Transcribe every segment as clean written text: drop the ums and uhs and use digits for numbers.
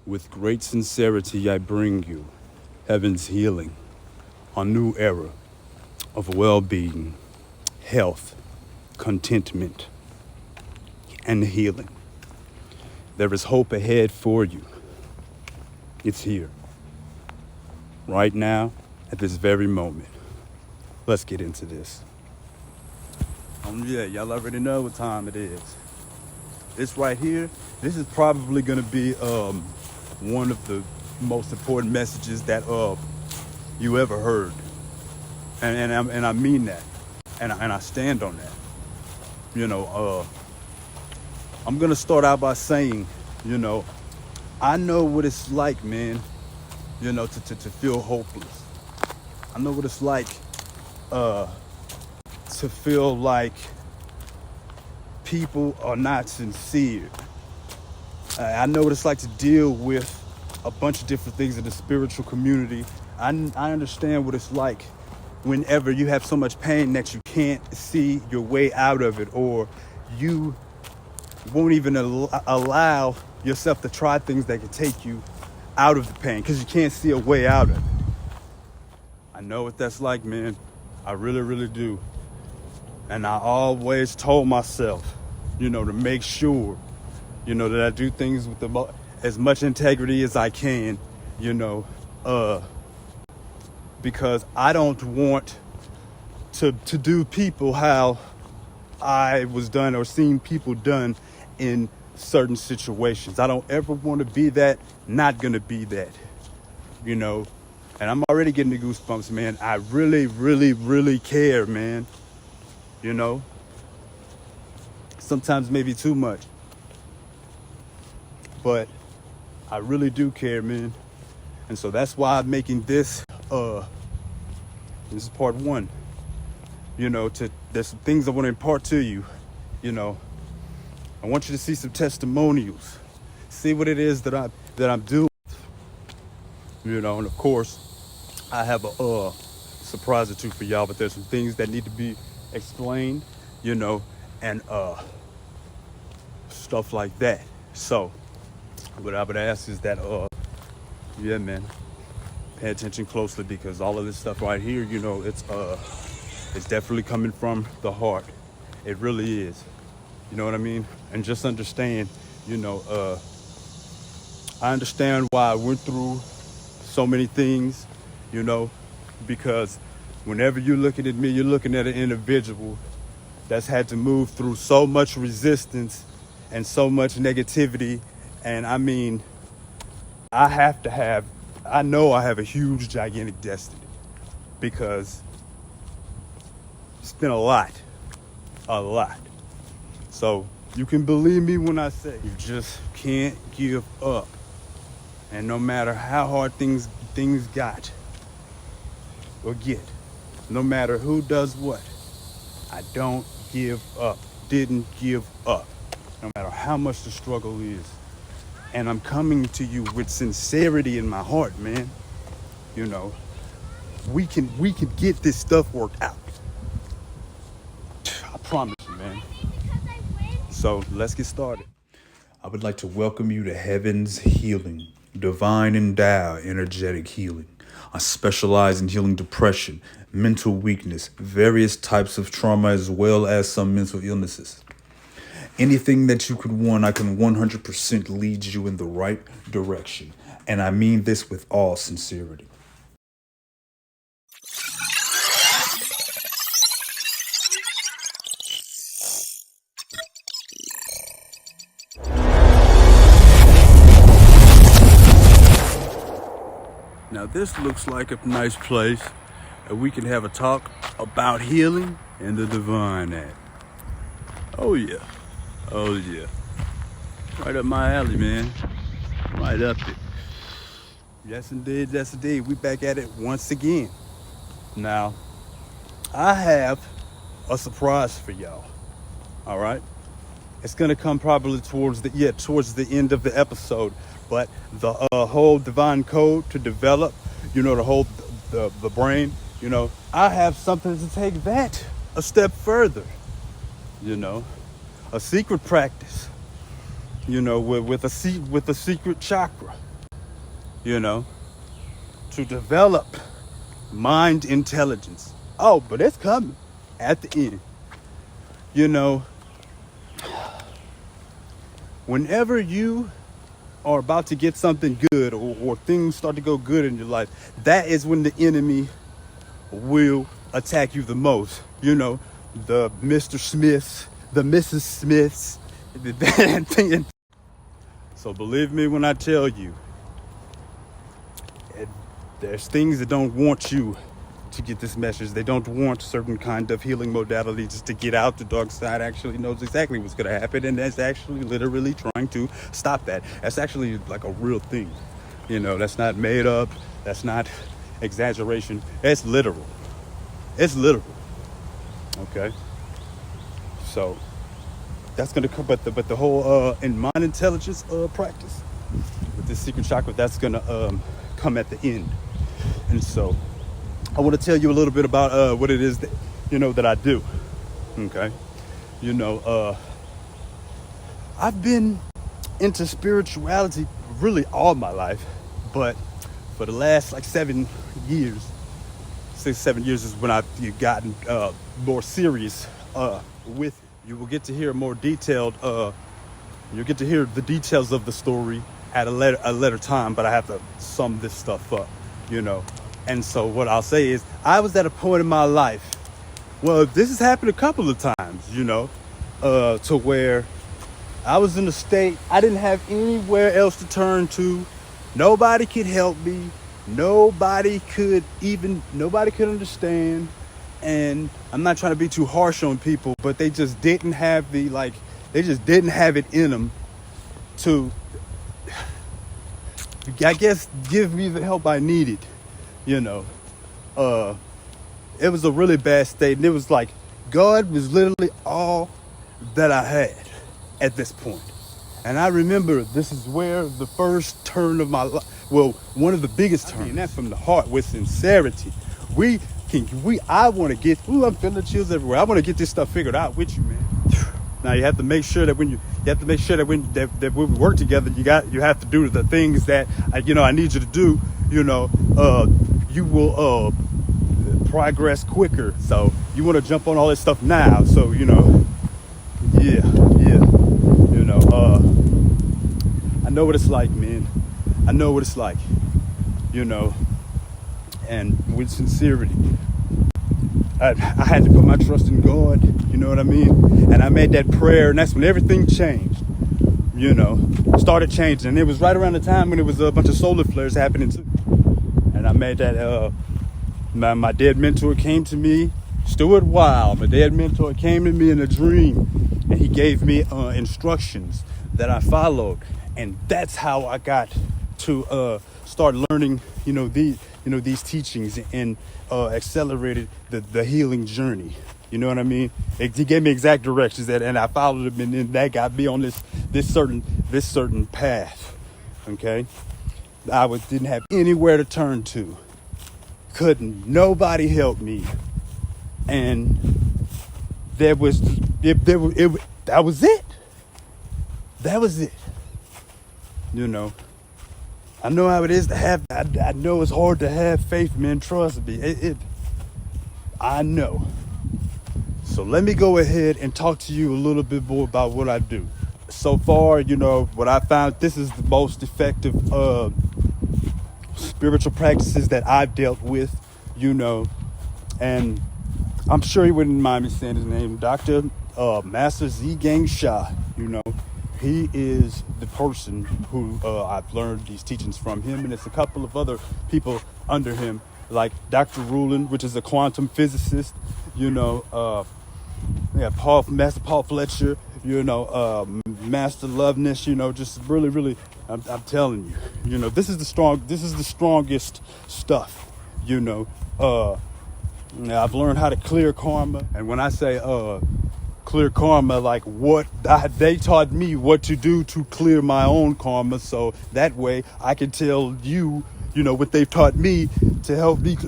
With great sincerity, I bring you heaven's healing, a new era of well-being, health, contentment, and healing. There is hope ahead for you. It's here, right now, at this very moment. Let's get into this. Yeah, y'all already know what time it is. This right here, this is probably gonna be one of the most important messages that you ever heard, and I mean that, and I stand on that. I'm gonna start out by saying, I know what it's like, man. To feel hopeless. I know what it's like to feel like people are not sincere. I know what it's like to deal with a bunch of different things in the spiritual community. I understand what it's like whenever you have so much pain that you can't see your way out of it, or you won't even allow yourself to try things that can take you out of the pain because you can't see a way out of it. I know what that's like, man. I really, really do. And I always told myself, to make sure, that I do things with as much integrity as I can, because I don't want to do people how I was done or seen people done in certain situations. I don't ever want to be that, not gonna be that, and I'm already getting the goosebumps, man. I really, really, really care, man. Sometimes maybe too much, but I really do care, man. And so that's why I'm making this is part one. There's some things I want to impart to you. I want you to see some testimonials, see what it is that I'm doing. And of course, I have a surprise or two for y'all, but there's some things that need to be explained, and stuff like that. So what I would ask is that yeah, man, pay attention closely, because all of this stuff right here, it's definitely coming from the heart. It really is. You know what I mean? And just understand, I understand why I went through so many things, because whenever you're looking at me, you're looking at an individual that's had to move through so much resistance and so much negativity. And I mean, I know I have a huge, gigantic destiny, because it's been a lot. So you can believe me when I say you just can't give up. And no matter how hard things got or get, no matter who does what, I don't give up. Didn't give up. No matter how much the struggle is. And I'm coming to you with sincerity in my heart, man. We can get this stuff worked out. I promise you, man. So let's get started. I would like to welcome you to Heaven's Healing, Divine Endowed Energetic Healing. I specialize in healing depression, mental weakness, various types of trauma, as well as some mental illnesses. Anything that you could want, I can 100% lead you in the right direction. And I mean this with all sincerity. Now this looks like a nice place that we can have a talk about healing and the divine at. Oh yeah. Right up my alley, man. Right up it. Yes indeed. We back at it once again. Now, I have a surprise for y'all. All right? It's gonna come probably towards the end of the episode. But the whole divine code to develop, to hold the brain, I have something to take that a step further, a secret practice, with a secret chakra, you know, to develop mind intelligence. Oh, but it's coming at the end. You know, whenever you are about to get something good, or things start to go good in your life, that is when the enemy will attack you the most. You know, the Mr. Smiths, the Mrs. Smiths, that thing. So believe me when I tell you, there's things that don't want you to get this message. They don't want certain kind of healing modalities to get out. The dark side actually knows exactly what's going to happen, and that's actually literally trying to stop that. That's actually like a real thing. You know, that's not made up. That's not exaggeration. It's literal. It's literal. Okay. So that's going to come, but the whole in mind intelligence practice with this secret chakra, that's going to come at the end. And so I want to tell you a little bit about what it is that, you know, that I do. Okay. You know, I've been into spirituality really all my life, but for the last like 7 years, 6-7 years is when I've gotten more serious with it. You will get to hear more detailed, you'll get to hear the details of the story at a later time, but I have to sum this stuff up, you know. And so what I'll say is, I was at a point in my life, well, this has happened a couple of times, you know, to where I was in a state, I didn't have anywhere else to turn to. Nobody could help me. Nobody could understand. And I'm not trying to be too harsh on people, but they just didn't have they just didn't have it in them to, I guess, give me the help I needed. You know, it was a really bad state, and it was like God was literally all that I had at this point. And I remember this is where the first turn of my life, well, one of the biggest turns, and that's from the heart with sincerity. I want to get, I'm feeling chills everywhere. I want to get this stuff figured out with you, man. Now you have to make sure that when we work together, you have to do the things that I need you to do. You know, you will progress quicker. So you want to jump on all this stuff now. So you know, yeah. You know, I know what it's like, man. I know what it's like. You know, and with sincerity, I had to put my trust in God. You know what I mean? And I made that prayer, and that's when everything changed. You know, started changing, and it was right around the time when it was a bunch of solar flares happening too. And I made that. My dead mentor came to me, Stuart Wild. My dead mentor came to me in a dream, and he gave me instructions that I followed, and that's how I got to start learning. These teachings, and accelerated the healing journey. You know what I mean? He gave me exact directions, and I followed them, and then that got me on this certain path. Okay, didn't have anywhere to turn to. Nobody help me, and that was it. That was it. You know. I know how it is to have. I know it's hard to have faith, man. Trust me. I know. So let me go ahead and talk to you a little bit more about what I do. So far, you know, what I found, this is the most effective spiritual practices that I've dealt with, you know, and I'm sure he wouldn't mind me saying his name, Dr. Master Z Gang Shah, you know. He is the person who I've learned these teachings from him, and it's a couple of other people under him, like Dr. Rulin, which is a quantum physicist, you know, Master Paul Fletcher, you know, Master Loveness, you know, just really, I'm telling you, you know, this is the strongest stuff, you know. I've learned how to clear karma, and when I say clear karma, like they taught me what to do to clear my own karma, so that way I can tell you, you know, what they've taught me to help me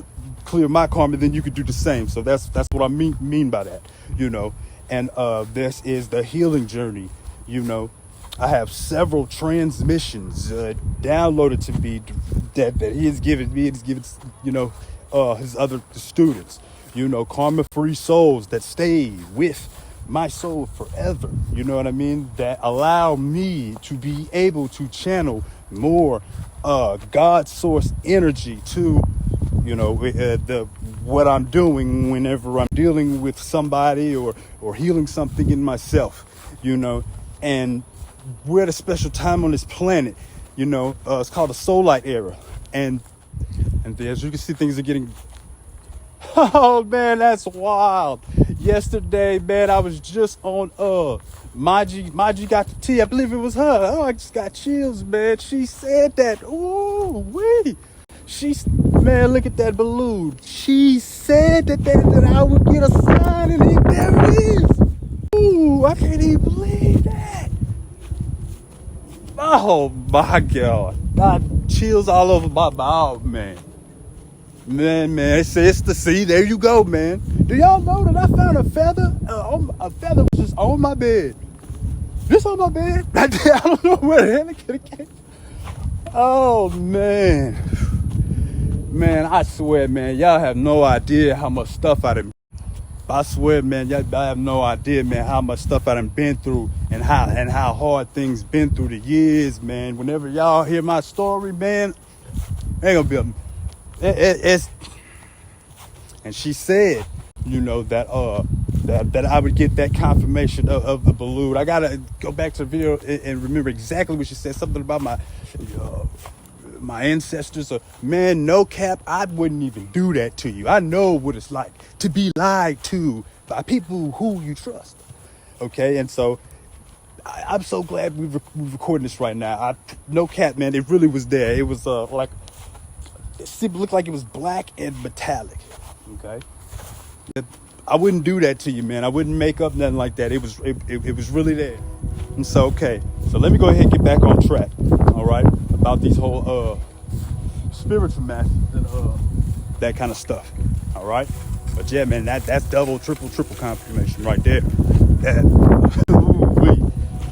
clear my karma, then you could do the same. So that's what I mean by that, you know. And this is the healing journey, you know. I have several transmissions downloaded to me that he has given me. He's given, his other students, karma-free souls that stay with my soul forever. You know what I mean? That allow me to be able to channel more God source energy to, what I'm doing whenever I'm dealing with somebody or healing something in myself, and we're at a special time on this planet, it's called the soul light era. And as you can see, things are getting, oh man, that's wild. Yesterday, man, I was just on Maji got the tea. I believe it was her. Oh, I just got chills, man. She said that. Ooh, wee. Man, look at that balloon. She said that I would get a sign, and there it is. Ooh, I can't even believe that. Oh my God. Got chills all over my mouth, man. Man, it's the sea. There you go, man. Do y'all know that I found a feather? A feather was just on my bed. Just on my bed. I don't know where the hell it could have came. Oh, man. Man, I swear, man, y'all have no idea how much stuff I done. I swear, man, y'all have no idea, man, how much stuff I done been through and how hard things been through the years, man. Whenever y'all hear my story, man, ain't gonna be it's. And she said, that I would get that confirmation of the balloon. I gotta go back to the video and remember exactly what she said. Something about my ancestors. Man, no cap, I wouldn't even do that to you. I know what it's like to be lied to by people who you trust. Okay, and so I'm so glad we're recording this right now. No cap, man, it really was there. It was it looked like it was black and metallic. Okay, I wouldn't do that to you, man. I wouldn't make up nothing like that. It was really there. And so, okay, so let me go ahead and get back on track. All right, about these whole spiritual masters and that kind of stuff. All right, but yeah, man, that's double, triple confirmation right there.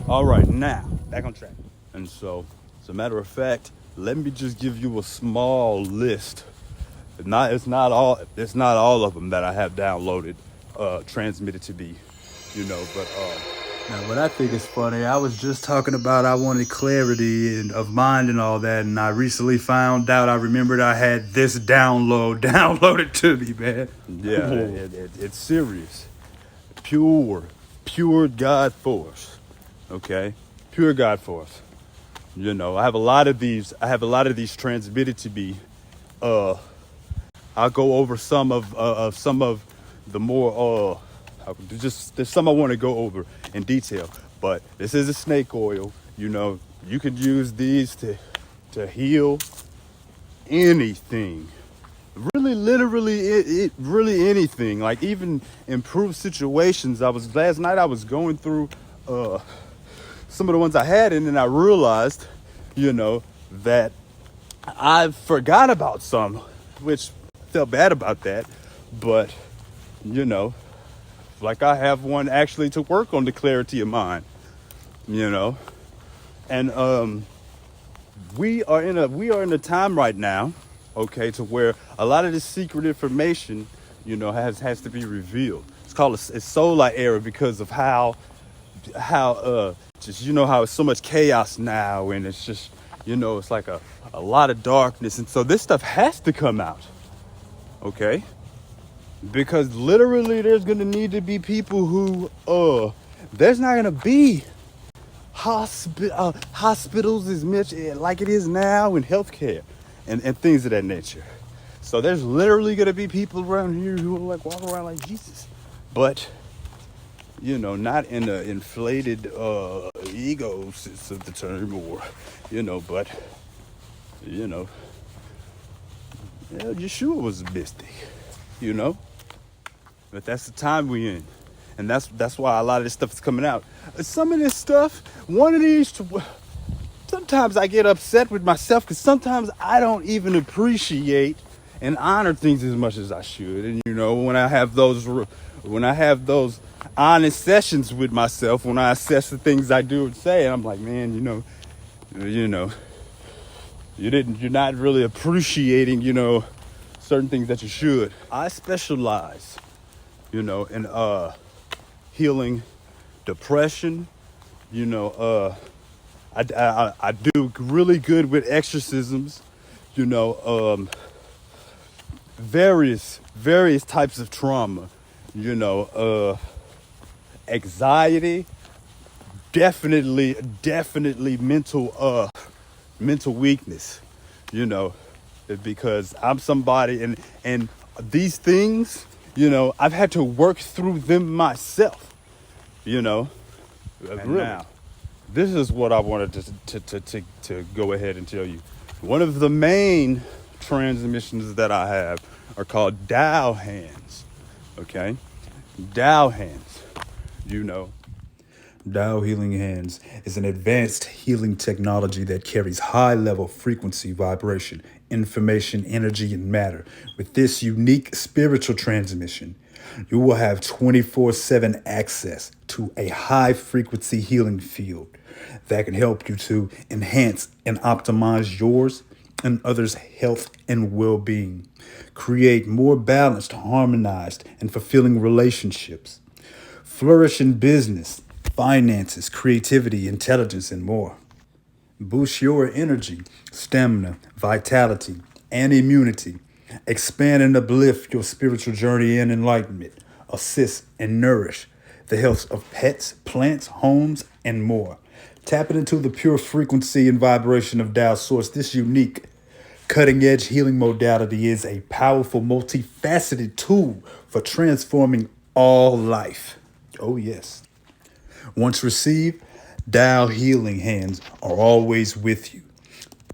All right, now back on track. And so, as a matter of fact, let me just give you a small list. It's not all of them that I have downloaded, transmitted to me, but now what I think is funny, I was just talking about I wanted clarity of mind and all that, and I recently found out, I remembered I had this downloaded to me, man. Yeah, it's serious. Pure God force. Okay? Pure God force. I have a lot of these transmitted to me. I'll go over some of the more there's some I want to go over in detail, but this is a snake oil. You could use these to heal anything. Really, literally, really anything. Like even improve situations. Last night I was going through some of the ones I had, and then I realized, that I forgot about some, which felt bad about that, but like I have one actually to work on the clarity of mind, and we are in a time right now, okay, to where a lot of this secret information, has to be revealed. It's called a soul light era because of how just how it's so much chaos now, and it's just it's like a lot of darkness, and so this stuff has to come out. Okay, because literally there's gonna need to be people who there's not gonna be hospitals as much like it is now in healthcare and things of that nature. So there's literally gonna be people around here who are like walking around like Jesus, but not in the inflated ego sense of the term, or but Yeshua was a mystic, but that's the time we in, and that's why a lot of this stuff is coming out. Some of this stuff, sometimes I get upset with myself because sometimes I don't even appreciate and honor things as much as I should. And when I have those honest sessions with myself when I assess the things I do and say. And I'm like, man, you're not really appreciating, certain things that you should. I specialize, in healing depression. I do really good with exorcisms, various types of trauma, anxiety, definitely mental weakness, because I'm somebody and these things, I've had to work through them myself, And really, now, this is what I wanted to go ahead and tell you. One of the main transmissions that I have are called Tao hands. Okay? Tao hands. Tao Healing Hands is an advanced healing technology that carries high-level frequency vibration, information, energy, and matter. With this unique spiritual transmission, you will have 24/7 access to a high-frequency healing field that can help you to enhance and optimize yours and others' health and well-being, create more balanced, harmonized, and fulfilling relationships, flourish in business, finances, creativity, intelligence, and more. Boost your energy, stamina, vitality, and immunity. Expand and uplift your spiritual journey and enlightenment. Assist and nourish the health of pets, plants, homes, and more. Tapping into the pure frequency and vibration of Tao Source, this unique, cutting-edge healing modality is a powerful, multifaceted tool for transforming all life. Oh, yes. Once received, Tao Healing Hands are always with you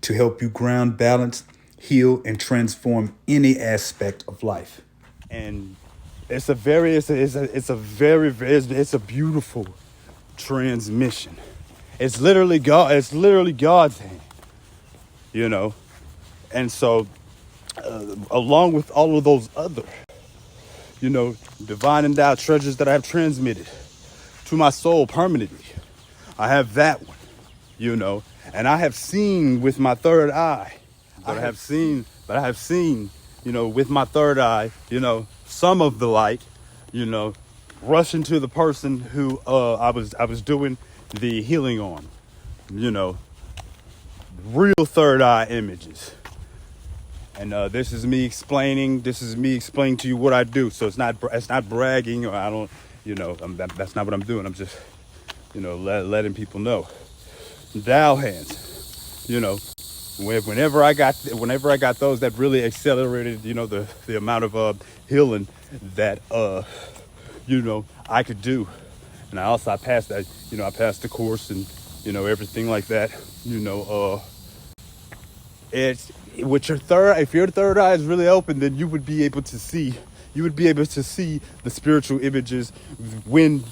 to help you ground, balance, heal, and transform any aspect of life. And it's a beautiful transmission. It's literally God. It's literally God's hand, And so, along with all of those other, divine endowed treasures that I have transmitted to my soul permanently, I have that one, and I have seen with my third eye. I have seen with my third eye, some of the light, rush into the person who I was doing the healing on, real third eye images. And this is me explaining to you what I do. So it's not bragging, or I don't, that's not what I'm doing. I'm just, letting people know. Tao hands, whenever I got those, that really accelerated, the amount of healing that I could do. And I passed that, I passed the course and everything like that. It's with your third. If your third eye is really open, then you would be able to see. You would be able to see the spiritual images when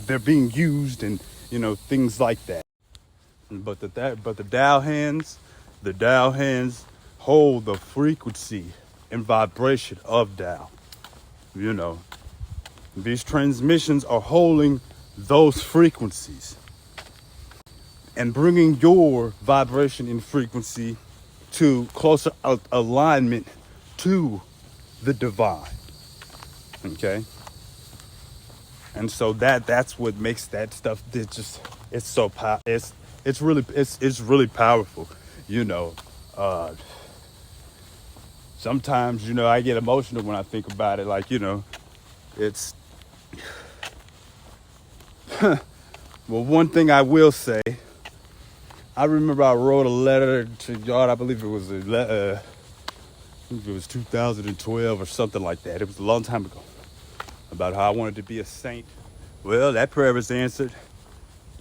they're being used and things like that. But the Tao hands, hold the frequency and vibration of Tao. These transmissions are holding those frequencies and bringing your vibration and frequency to closer alignment to the divine. Okay? And so that's what makes that stuff it's so it's really powerful. Sometimes I get emotional when I think about it, like it's well, one thing I will say, I remember I wrote a letter to God. I believe it was 2012 or something like that. It was a long time ago, about how I wanted to be a saint. Well, that prayer was answered.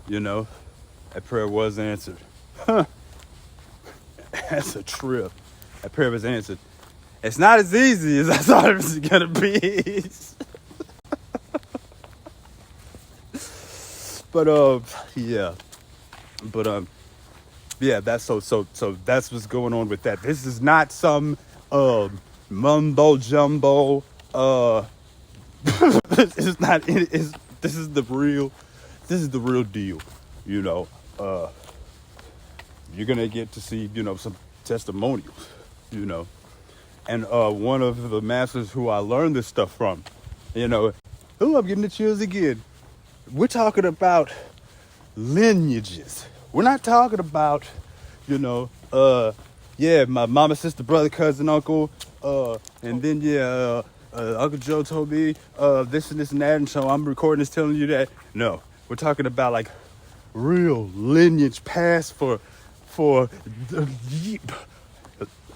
That prayer was answered. That's a trip. That prayer was answered. It's not as easy as I thought it was gonna be. But that's so that's what's going on with that. This is not some mumbo jumbo it's This is the real deal. You know, you're gonna get to see, some testimonials, you know. And one of the masters who I learned this stuff from, I'm getting the chills again. We're talking about lineages. We're not talking about, my mama, sister, brother, cousin, uncle, and then Uncle Joe told me this and this and that, and so I'm recording this telling you that. No, we're talking about like real lineage past for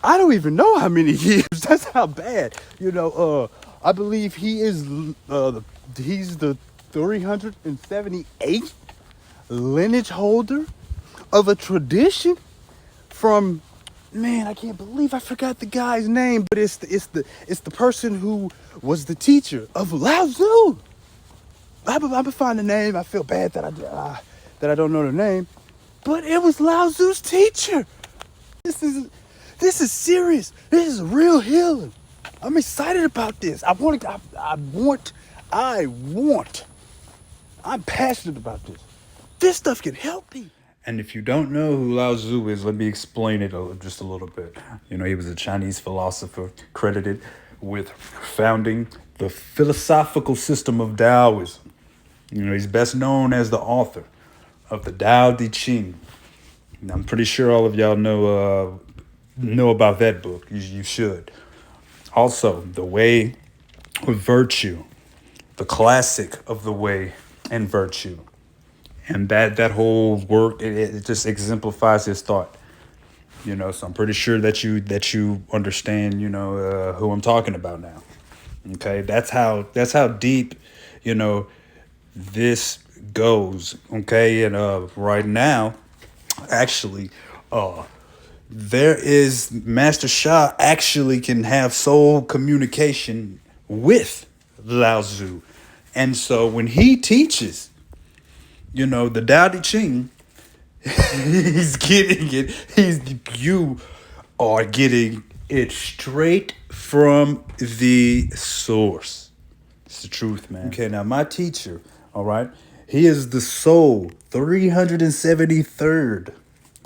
I don't even know how many years. That's how bad. I believe he's the 378th lineage holder of a tradition from, man, I can't believe I forgot the guy's name, but it's the person who was the teacher of Lao Tzu. I'm gonna find the name. I feel bad that I don't know the name, but it was Lao Tzu's teacher. This is serious. This is real healing. I'm excited about this. I'm passionate about this. This stuff can help me. And if you don't know who Lao Tzu is, let me explain it just a little bit. He was a Chinese philosopher credited with founding the philosophical system of Taoism. He's best known as the author of the Tao Te Ching. And I'm pretty sure all of y'all know about that book. You should. Also, The Way of Virtue, the classic of The Way and Virtue. And that whole work, it just exemplifies his thought. So I'm pretty sure that you understand, who I'm talking about now. Okay, that's how deep, this goes. Okay, and right now, actually, there is Master Sha actually can have soul communication with Lao Tzu. And so when he teaches, the Tao Te Ching, he's getting it. You are getting it straight from the source. It's the truth, man. Okay, now my teacher, all right, he is the soul 373rd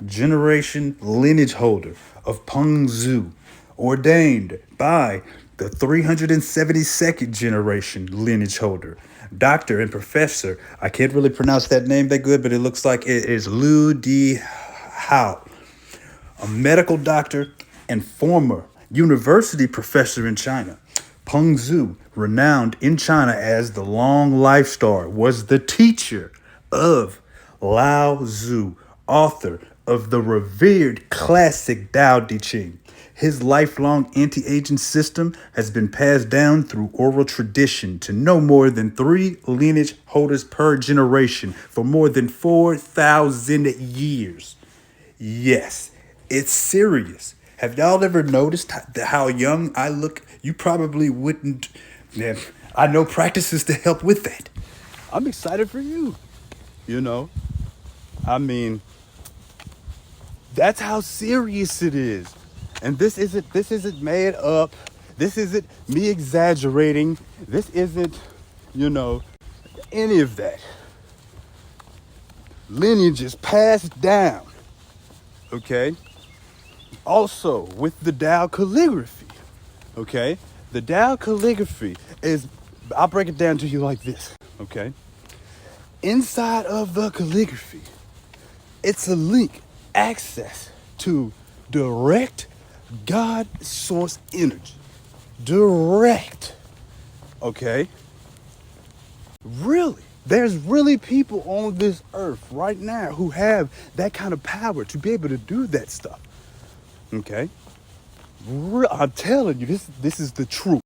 generation lineage holder of Peng Zhu, ordained by the 372nd generation lineage holder, doctor and professor. I can't really pronounce that name that good, but it looks like it is Lu Di Hao, a medical doctor and former university professor in China. Peng Zhu, renowned in China as the long life star, was the teacher of Lao Tzu, author of the revered classic Tao Te Ching. His lifelong anti-aging system has been passed down through oral tradition to no more than 3 lineage holders per generation for more than 4,000 years. Yes, it's serious. Have y'all ever noticed how young I look? You probably wouldn't. I know practices to help with that. I'm excited for you. I mean, that's how serious it is. And this isn't made up. This isn't me exaggerating. This isn't, any of that. Lineage is passed down. Okay? Also, with the Tao calligraphy. Okay? The Tao calligraphy is, I'll break it down to you like this. Okay? Inside of the calligraphy, it's a link, access to direct God source energy. Direct. Okay? Really. There's really people on this earth right now who have that kind of power to be able to do that stuff. Okay? I'm telling you, this is the truth.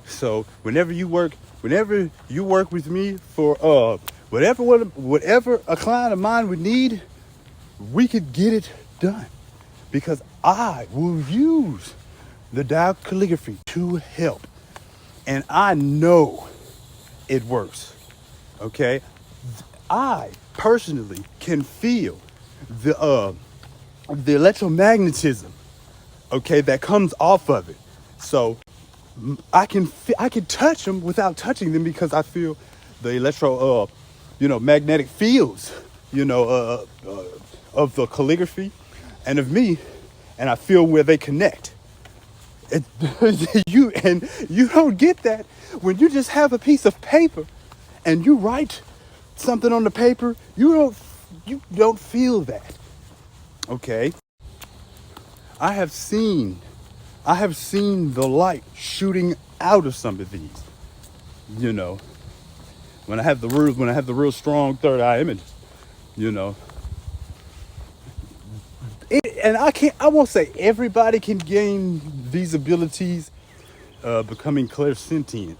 So whenever you work with me for whatever a client of mine would need, we could get it done. Because I will use the Tao calligraphy to help. And I know it works. Okay? I personally can feel the electromagnetism, okay, that comes off of it. So I can touch them without touching them because I feel magnetic fields, of the calligraphy and of me, and I feel where they connect. It, you don't get that when you just have a piece of paper and you write something on the paper. You don't feel that. Okay. I have seen the light shooting out of some of these. When I have the real strong third eye image, and I won't say everybody can gain these abilities, becoming clairsentient,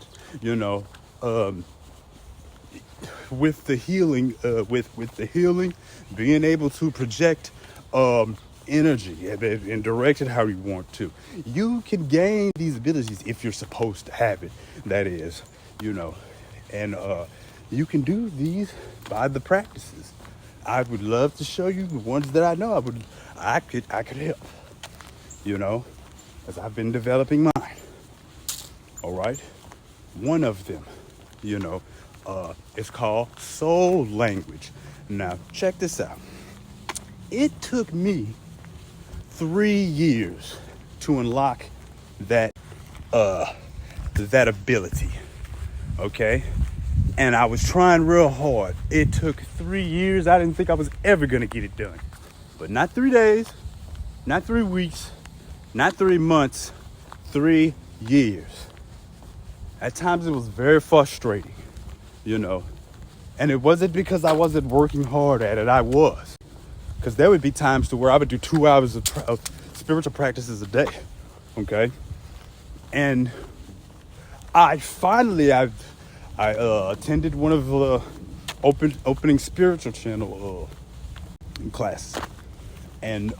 with the healing, being able to project, energy and direct it how you want to. You can gain these abilities if you're supposed to have it, that is, and you can do these by the practices. I would love to show you the ones that I know I could help, as I've been developing mine. All right. One of them, is called soul language. Now, check this out. It took me 3 years to unlock that ability. Okay? And I was trying real hard. It took 3 years. I didn't think I was ever gonna get it done. But not 3 days, not 3 weeks, not 3 months, 3 years. At times it was very frustrating, and it wasn't because I wasn't working hard at it. I was. Because there would be times to where I would do 2 hours of spiritual practices a day. Okay. And I attended one of the opening spiritual channel classes. And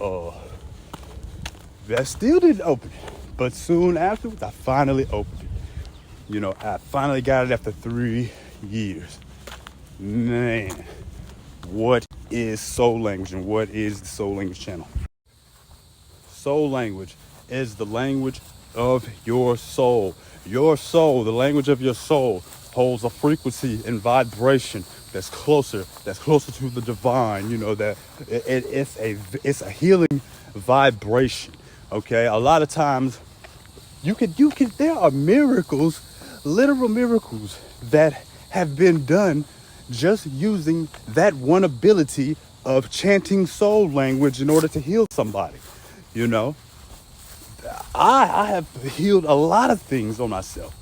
that still didn't open it. But soon afterwards, I finally opened it. I finally got it after 3 years. Man, what is soul language and what is the soul language channel? Soul language is the language of your soul. Your soul, the language of your soul, holds a frequency and vibration that's closer to the divine. That it's a healing vibration. Okay, a lot of times there are miracles, literal miracles that have been done just using that one ability of chanting soul language in order to heal somebody. I have healed a lot of things on myself,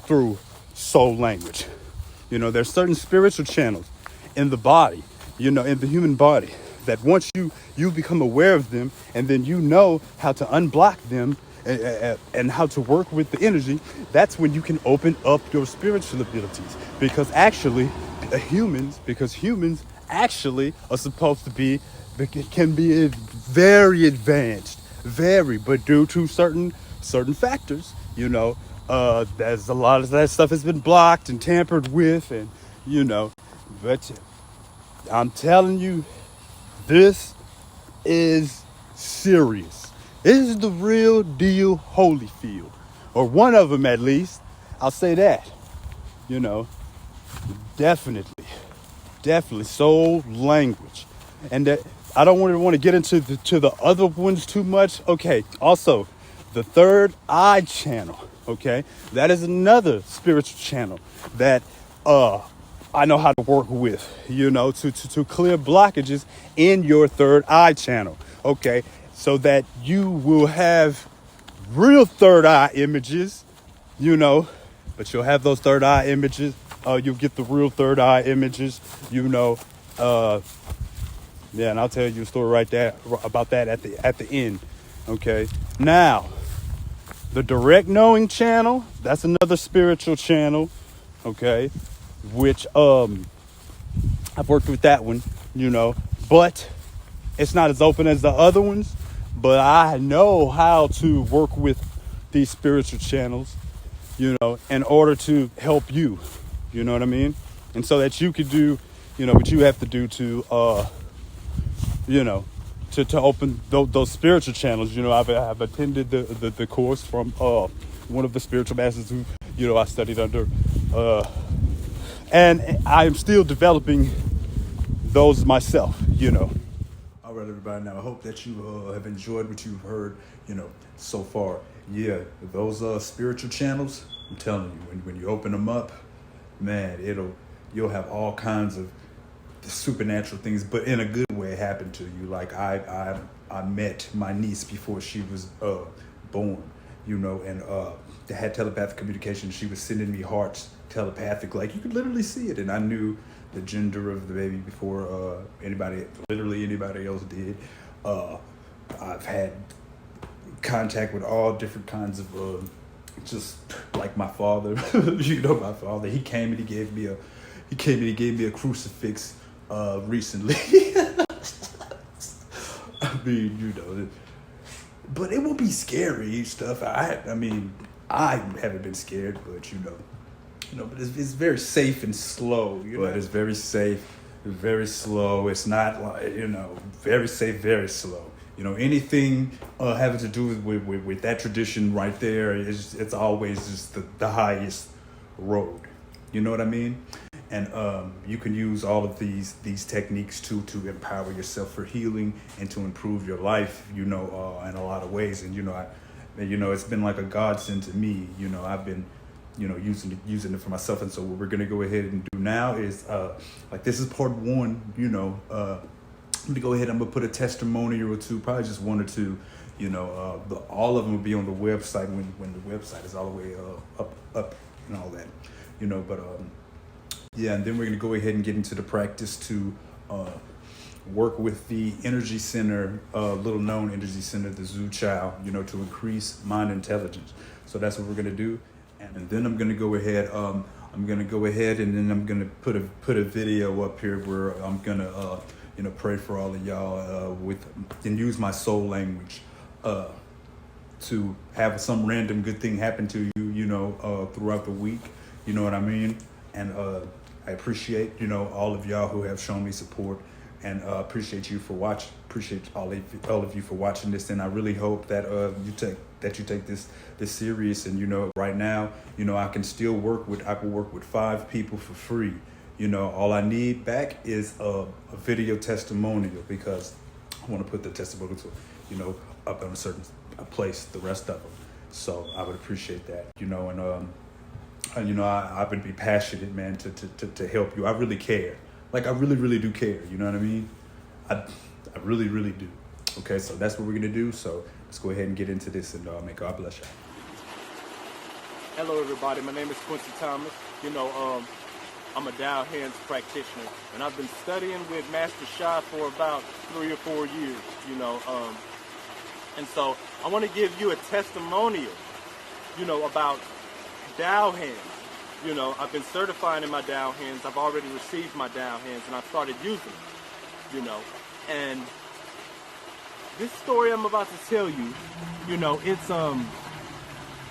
through soul language. There's certain spiritual channels in the body, in the human body, that once you become aware of them, and then how to unblock them and how to work with the energy, that's when you can open up your spiritual abilities. Because humans actually are supposed to be, can be very advanced, but due to certain factors, there's a lot of that stuff has been blocked and tampered with, and but I'm telling you, this is serious. This is the real deal Holyfield, or one of them at least. I'll say that. Definitely soul language, and that I don't want to get into the other ones too much. Okay. Also, the third eye channel. Okay, that is another spiritual channel that I know how to work with. To clear blockages in your third eye channel. Okay. So that you will have real third eye images, but you'll have those third eye images. You'll get the real third eye images, and I'll tell you a story right there about that at the end. Okay. Now, the direct knowing channel, that's another spiritual channel. Okay. Which, I've worked with that one, but it's not as open as the other ones. But I know how to work with these spiritual channels, in order to help you. You know what I mean? And so that you could do, what you have to do to, to open those spiritual channels. I've attended the course from one of the spiritual masters who, I studied under, And I am still developing those myself, All right, everybody. Now, I hope that you have enjoyed what you've heard, so far. Yeah, those spiritual channels, I'm telling you, when you open them up, man, you'll have all kinds of supernatural things, but in a good way happen to you. Like I met my niece before she was born, and they had telepathic communication. She was sending me hearts telepathic, like you could literally see it, and I knew the gender of the baby before anybody else did. I've had contact with all different kinds of just like my father. My father, he came and he gave me a crucifix recently. I mean, but it will be scary stuff. I mean, I haven't been scared, but but it's very safe and slow. But it's very safe, very slow. It's not like very safe, very slow. Anything having to do with that tradition right there it's always just the highest road. You know what I mean? And you can use all of these techniques to empower yourself for healing and to improve your life, in a lot of ways. And it's been like a godsend to me. I've been using it for myself. And so what we're gonna go ahead and do now is like this is part one. Let me go ahead. I'm gonna put a testimonial or two, probably just one or two. All of them will be on the website when the website is all the way up and all that. But yeah, and then we're gonna go ahead and get into the practice to work with the energy center, little known energy center, the Zhu Chao, to increase mind intelligence. So that's what we're gonna do, and then I'm gonna go ahead. And then I'm gonna put a video up here where I'm gonna pray for all of y'all and use my soul language to have some random good thing happen to you, throughout the week. You know what I mean? And I appreciate, all of y'all who have shown me support, and appreciate you for watching. Appreciate all of you for watching this, and I really hope that you take this serious. And right now, I can work with 5 people for free. All I need back is a video testimonial, because I want to put the testimonial up in a certain place, the rest of them. So I would appreciate that, and I would be passionate, man, to help you. I really care. Like, I really, really do care. You know what I mean? I really, really do. Okay, so that's what we're going to do. So let's go ahead and get into this, and may God bless you. Hello, everybody. My name is Quincy Thomas. I'm a Tao Hands practitioner, and I've been studying with Master Sha for about 3 or 4 years, And so I want to give you a testimonial, about Tao Hands. I've been certifying in my Tao Hands. I've already received my Tao Hands, and I've started using them, And this story I'm about to tell you, it's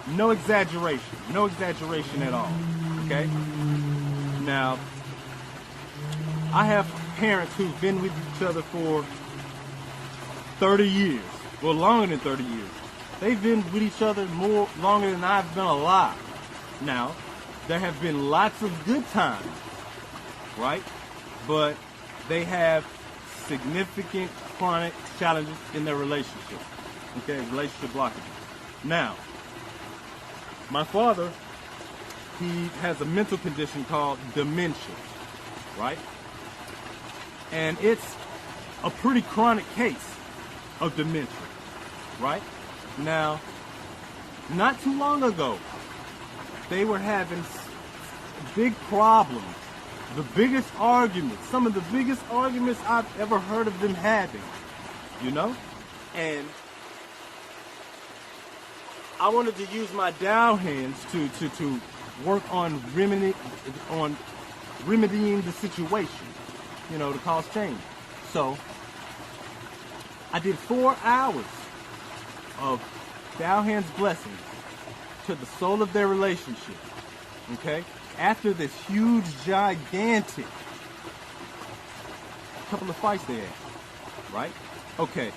no exaggeration at all, okay? Now, I have parents who've been with each other for 30 years, well, longer than 30 years. They've been with each other longer than I've been alive. Now, there have been lots of good times, right? But they have significant chronic challenges in their relationship, okay? Relationship blockages. Now, my father, he has a mental condition called dementia, right? And it's a pretty chronic case of dementia, right? Now, not too long ago, they were having big problems. The biggest arguments, some of the biggest arguments I've ever heard of them having, And I wanted to use my Tao Hands to work on remedying the situation, to cause change. So I did 4 hours of Tao Hands blessings to the soul of their relationship, okay? After this huge, gigantic couple of fights they had, right? Okay,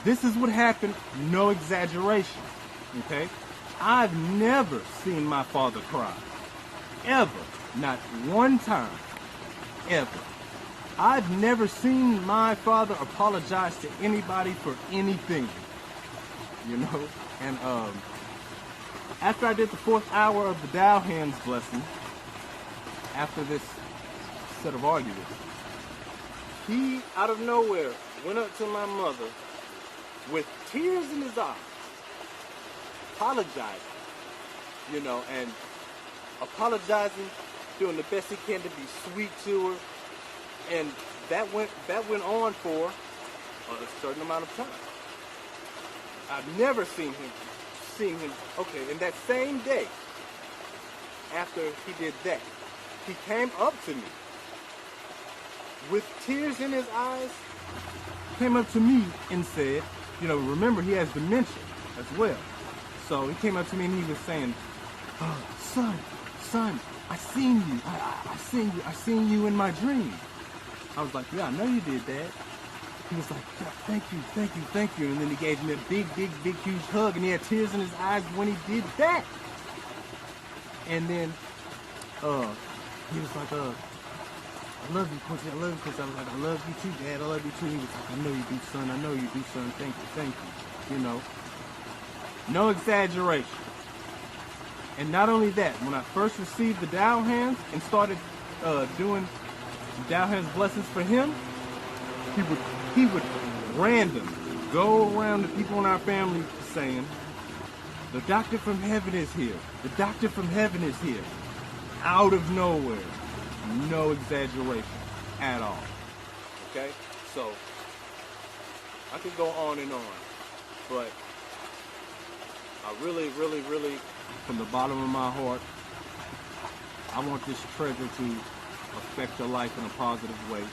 this is what happened, no exaggeration, okay? I've never seen my father cry. ever, not one time, ever. I've never seen my father apologize to anybody for anything, you know? And after I did the 4th hour of the Dow Hands blessing, after this set of arguments, he, out of nowhere, went up to my mother with tears in his eyes, apologizing, you know, and apologizing, doing the best he can to be sweet to her. And that went on for a certain amount of time. I've never seen him. Okay, and that same day, after he did that, he came up to me with tears in his eyes, came up to me and said, you know, remember he has dementia as well. So he came up to me and he was saying, son, I seen you in my dream. I was like, yeah, I know you did that. He was like, yeah, thank you. And then he gave me a big, huge hug, and he had tears in his eyes when he did that. And then he was like, I love you, Quincy. I was like, I love you too, Dad. I love you too. He was like, I know you do, son. Thank you. You know, no exaggeration. And not only that, when I first received the Dow Hands and started doing Dow Hands blessings for him, he would randomly go around to people in our family saying, the doctor from heaven is here. The doctor from heaven is here. Out of nowhere. No exaggeration at all. Okay? So, I could go on and on. But I really, from the bottom of my heart, I want this treasure to affect your life in a positive way.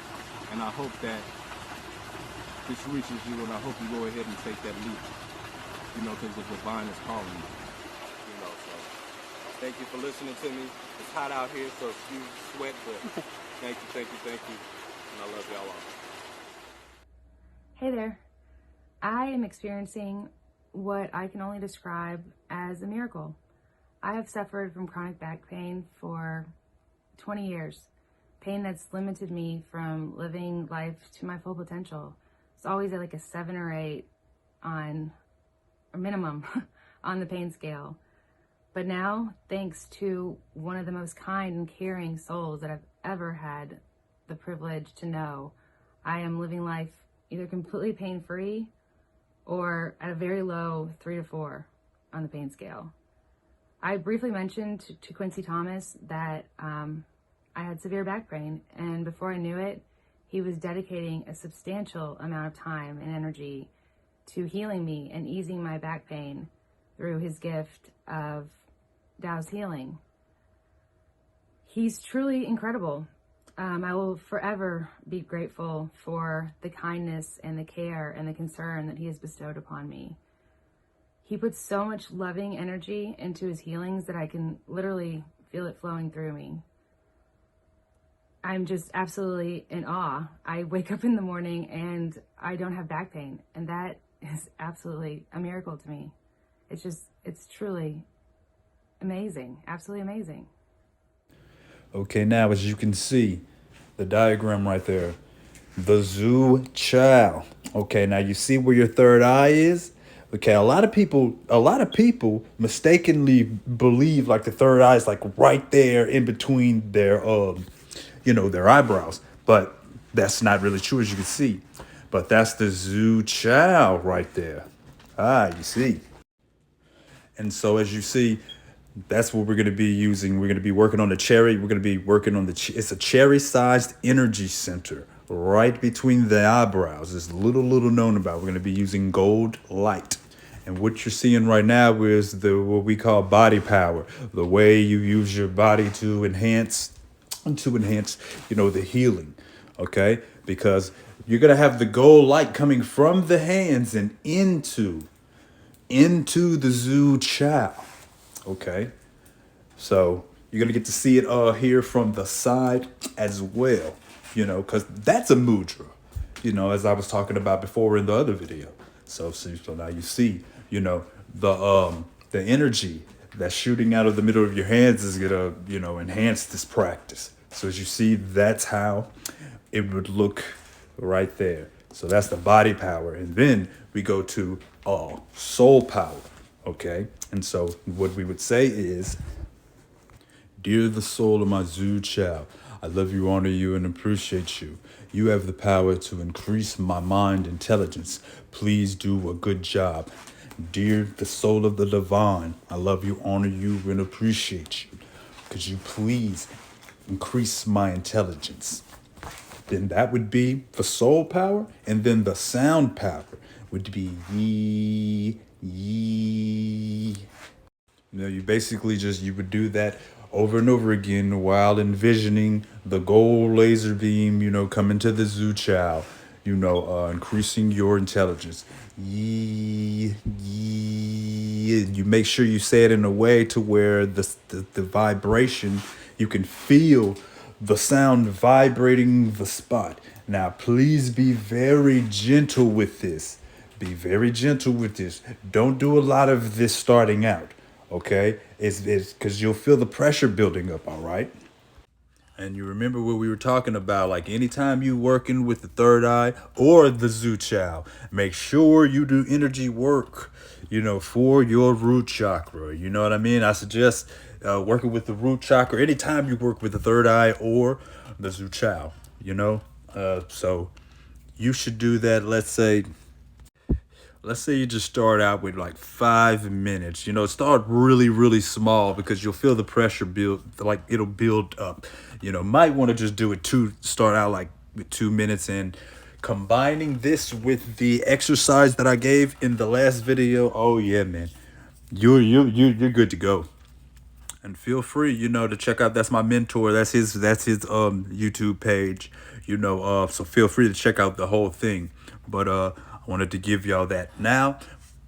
And I hope that this reaches you, and I hope you go ahead and take that leap. You know, because the divine is calling you. You know, so thank you for listening to me. It's hot out here, so excuse the sweat, but thank you. And I love y'all all. Hey there. I am experiencing what I can only describe as a miracle. I have suffered from chronic back pain for 20 years. Pain that's limited me from living life to my full potential. It's always at like a 7 or 8 on, or minimum, on the pain scale. But now, thanks to one of the most kind and caring souls that I've ever had the privilege to know, I am living life either completely pain-free or at a very low 3 to 4 on the pain scale. I briefly mentioned to Quincy Thomas that I had severe back pain, and before I knew it, he was dedicating a substantial amount of time and energy to healing me and easing my back pain through his gift of Tao's healing. He's truly incredible. I will forever be grateful for the kindness and the care and the concern that he has bestowed upon me. He puts so much loving energy into his healings that I can literally feel it flowing through me. I'm just absolutely in awe. I wake up in the morning and I don't have back pain, and that is absolutely a miracle to me. It's truly amazing, absolutely amazing. Okay, now as you can see, the diagram right there, the Zhu Chow. Okay, now you see where your third eye is? Okay, a lot of people mistakenly believe like the third eye is like right there in between their their eyebrows, but that's not really true, as you can see. But that's the Zhu Chow right there. You see. And so as you see, that's what we're going to be using. We're going to be working on the cherry. We're going to be working on it's a cherry-sized energy center right between the eyebrows. It's little known about. We're going to be using gold light. And what you're seeing right now is what we call body power, the way you use your body to enhance, the healing, okay? Because you're going to have the gold light coming from the hands and into the Zhu Chow. Okay, so you're gonna get to see it here from the side as well, because that's a mudra, as I was talking about before in the other video. So now you see, the energy that shooting out of the middle of your hands is gonna, enhance this practice. So as you see, that's how it would look right there. So that's the body power. And then we go to soul power. Okay. And so what we would say is, dear the soul of my Zhu Chao, I love you, honor you, and appreciate you. You have the power to increase my mind intelligence. Please do a good job. Dear the soul of the divine, I love you, honor you, and appreciate you. Could you please increase my intelligence? Then that would be the soul power. And then the sound power would be yee, yee. You basically you would do that over and over again while envisioning the gold laser beam, coming to the Zhu Chao, increasing your intelligence. Yee, yee. You make sure you say it in a way to where the vibration, you can feel the sound vibrating the spot. Now, please be very gentle with this. Be very gentle with this. Don't do a lot of this starting out. Okay, it's because you'll feel the pressure building up. All right. And you remember what we were talking about, like anytime you working with the third eye or the Zhu Chao, make sure you do energy work, for your root chakra. You know what I mean? I suggest working with the root chakra anytime you work with the third eye or the Zhu Chao, so you should do that. Let's say you just start out with like 5 minutes, start really, really small because you'll feel the pressure build, like it'll build up, might want to just do it start out like with 2 minutes, and combining this with the exercise that I gave in the last video. Oh yeah, man, you're good to go. And feel free, to check out, that's my mentor. That's his YouTube page, so feel free to check out the whole thing. But I wanted to give y'all that. Now,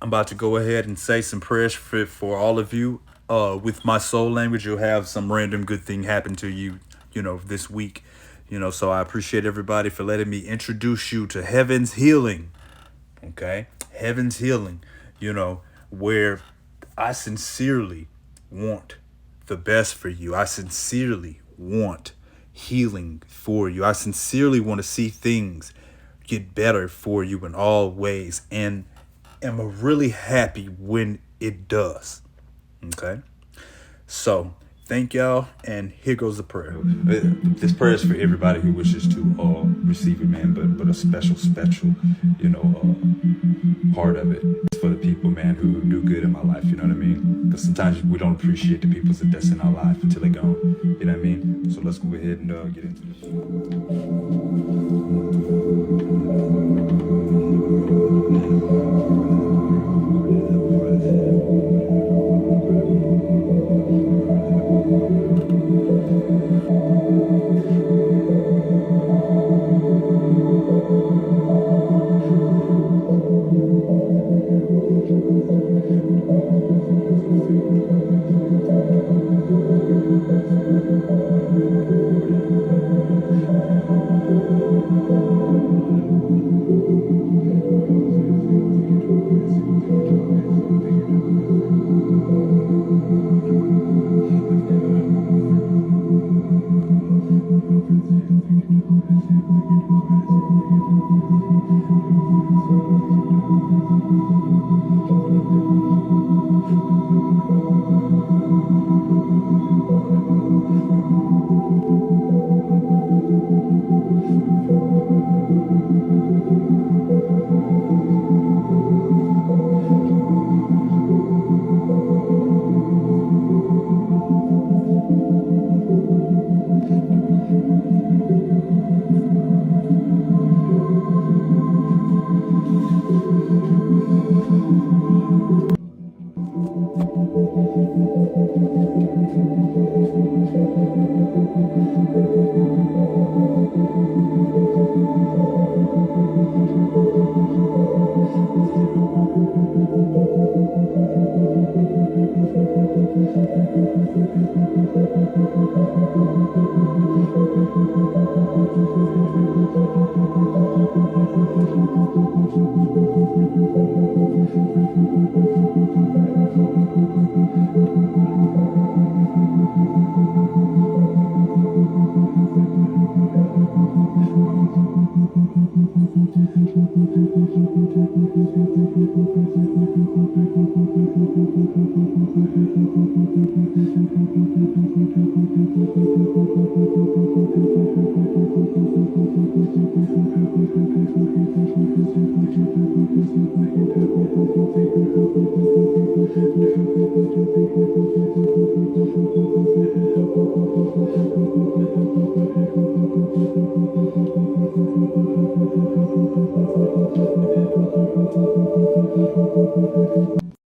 I'm about to go ahead and say some prayers for all of you. With my soul language, you'll have some random good thing happen to you, this week. So I appreciate everybody for letting me introduce you to Heaven's Healing. Okay? Heaven's Healing, where I sincerely want the best for you. I sincerely want healing for you. I sincerely want to see things get better for you in all ways, and am really happy when it does. Okay? So, thank y'all, and here goes the prayer. This prayer is for everybody who wishes to receive it, man, but a special, part of it is for the people, man, who do good in my life, you know what I mean? Because sometimes we don't appreciate the people that's in our life until they're gone, you know what I mean? So let's go ahead and get into this.